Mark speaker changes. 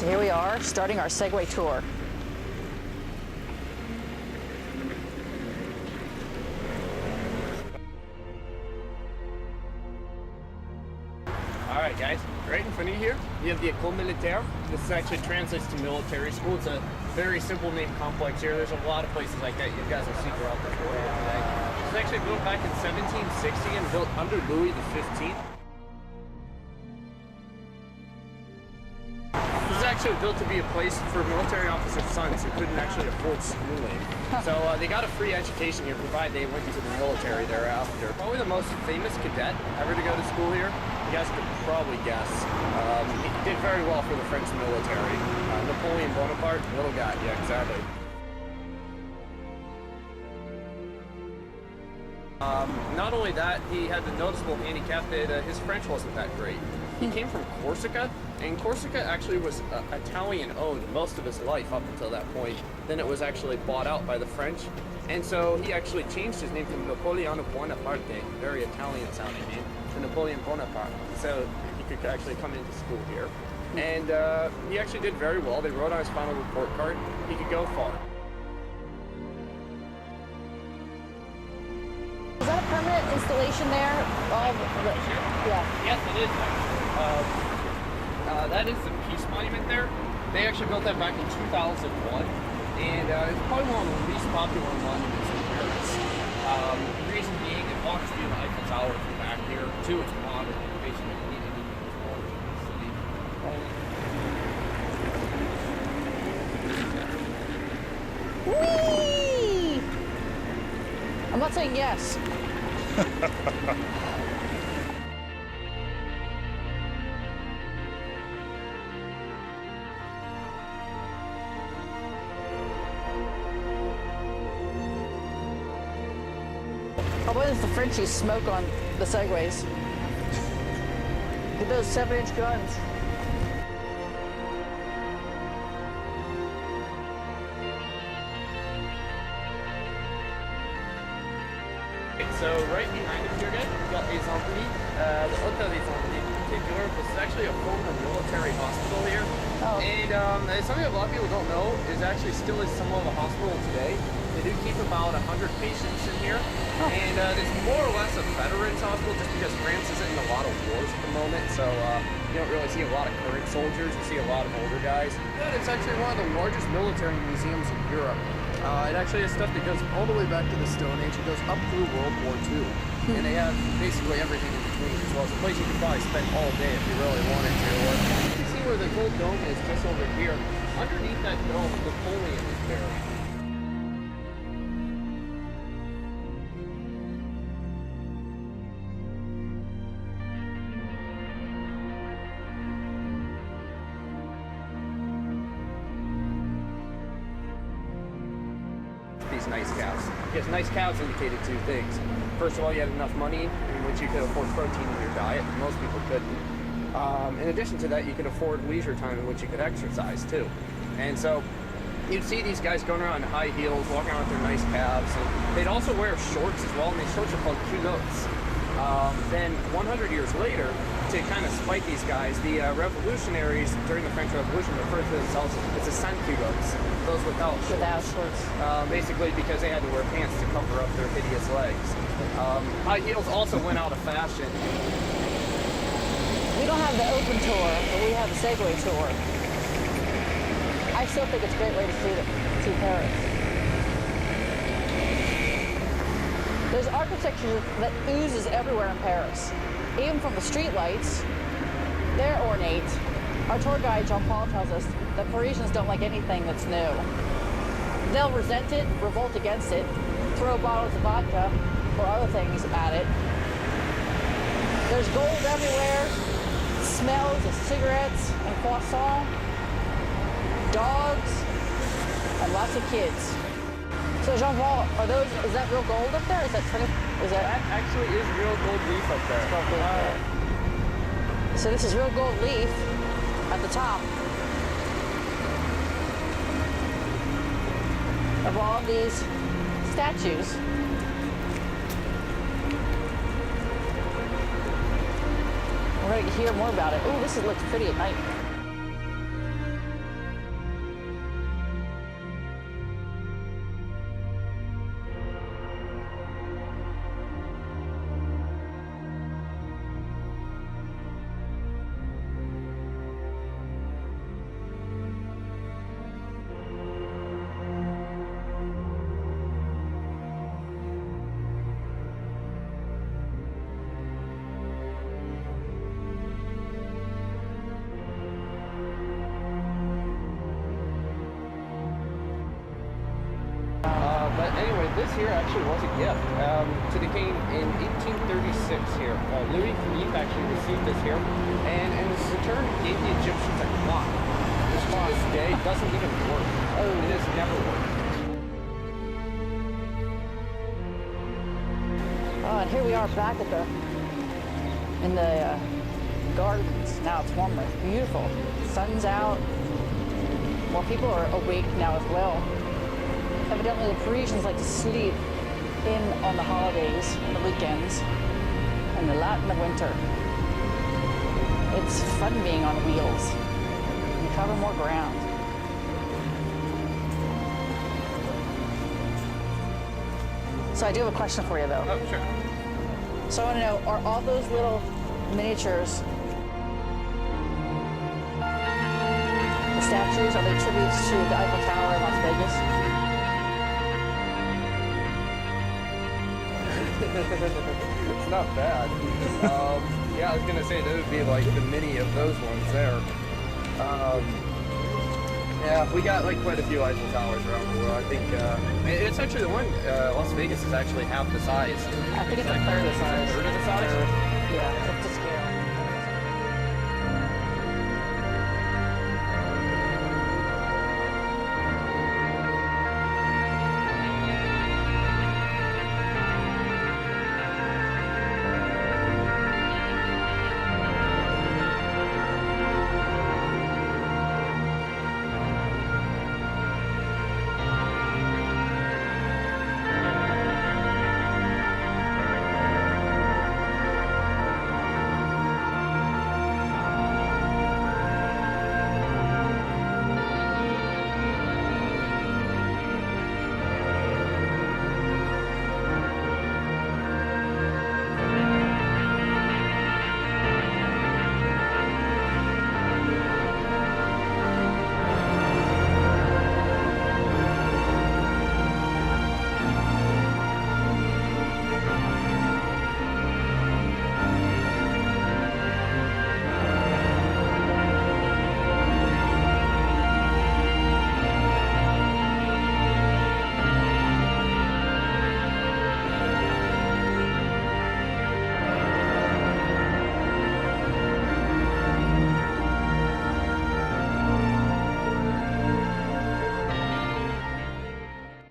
Speaker 1: So here we are, starting our Segway tour.
Speaker 2: Alright guys, right in front of you here, you have the École Militaire. This actually translates to military school. It's a very simple name complex here. There's a lot of places like that you guys will see throughout the tour here today. It was actually built back in 1760 and built under Louis XV. It was actually built to be a place for military officers' sons who couldn't actually afford schooling. So they got a free education here, provided they went into the military thereafter. Probably the most famous cadet ever to go to school here. You guys could probably guess. He did very well for the French military. Napoleon Bonaparte, little guy, yeah, exactly. Not only that, he had the noticeable handicap that his French wasn't that great. He came from Corsica, and Corsica actually was Italian-owned most of his life up until that point. Then it was actually bought out by the French, and so he actually changed his name from Napoleon Bonaparte, very Italian-sounding name, to Napoleon Bonaparte. So he could actually come into school here. And he actually did very well. They wrote on his final report card, he could go far.
Speaker 1: Is that a permanent installation there? Yeah.
Speaker 2: Yes, it is actually. That is the Peace Monument there. They actually built that back in 2001, and it's probably one of the least popular monuments in Paris. The reason being, it walks through the Eiffel Tower from back here. Two, it's modern, basically anything in the city.
Speaker 1: Whee! I'm not saying yes. How about the Frenchies smoke on the Segways? Get those 7-inch guns.
Speaker 2: So right behind us here, guys, we've got Les Antilles, the Hotel des Antilles in particular. This is actually a former military hospital here.
Speaker 1: Oh.
Speaker 2: And something a lot of people don't know is actually still is somewhat of a hospital today. They do keep about 100 patients in here. Oh. And it's more or less a veterans hospital just because France isn't in a lot of wars at the moment. So you don't really see a lot of current soldiers. You see a lot of older guys. But it's actually one of the largest military museums in Europe. It actually has stuff that goes all the way back to the Stone Age. It goes up through World War II. And they have basically everything in between as well. It's a place you could probably spend all day if you really wanted to. Or you can see where the gold dome is just over here. Underneath that dome, Napoleon is buried. These nice cows. Because nice cows indicated two things. First of all, you had enough money in which you could afford protein in your diet. Most people couldn't. In addition to that, you could afford leisure time in which you could exercise too. And so you'd see these guys going around in high heels, walking around with their nice calves. And they'd also wear shorts as well, and these shorts are called culottes. Then 100 years later, to kind of spite these guys, the revolutionaries during the French Revolution referred to themselves as the sans culottes, those without shorts.
Speaker 1: Without shorts.
Speaker 2: Basically because they had to wear pants to cover up their hideous legs. High heels also went out of fashion.
Speaker 1: We don't have the open tour, but we have the Segway tour. I still think it's a great way to see Paris. There's architecture that oozes everywhere in Paris. Even from the street lights, they're ornate. Our tour guide, Jean-Paul, tells us that Parisians don't like anything that's new. They'll resent it, revolt against it, throw bottles of vodka or other things at it. There's gold everywhere, smells of cigarettes and croissants, dogs, and lots of kids. So Jean-Paul, is that real gold up there? That
Speaker 2: actually is real gold leaf up there.
Speaker 1: So this is real gold leaf at the top of all of these statues. We're going to hear more about it. Oh, looks pretty at night.
Speaker 2: this here actually was a gift to the king in 1836 here. Louis Philippe actually received this here, and in return gave the Egyptians a clock, which to this day doesn't even work. It has never worked.
Speaker 1: Oh, and here we are back at in the gardens. Now it's warmer. It's beautiful. Sun's out. More people are awake now as well. Evidently, the Parisians like to sleep in on the holidays, on the weekends, and a lot in the winter. It's fun being on wheels. You cover more ground. So I do have a question for you, though.
Speaker 2: Oh, sure.
Speaker 1: So I want to know, are all those little miniatures, the statues, are they tributes to the Eiffel Tower in Las Vegas?
Speaker 2: It's not bad. Yeah, I was gonna say that would be like the mini of those ones there. Yeah, we got like quite a few Eiffel Towers around the world. I think it's actually the one. Las Vegas is actually half the size.
Speaker 1: I think it's a third of the size.
Speaker 2: Third of the size?
Speaker 1: Yeah, it's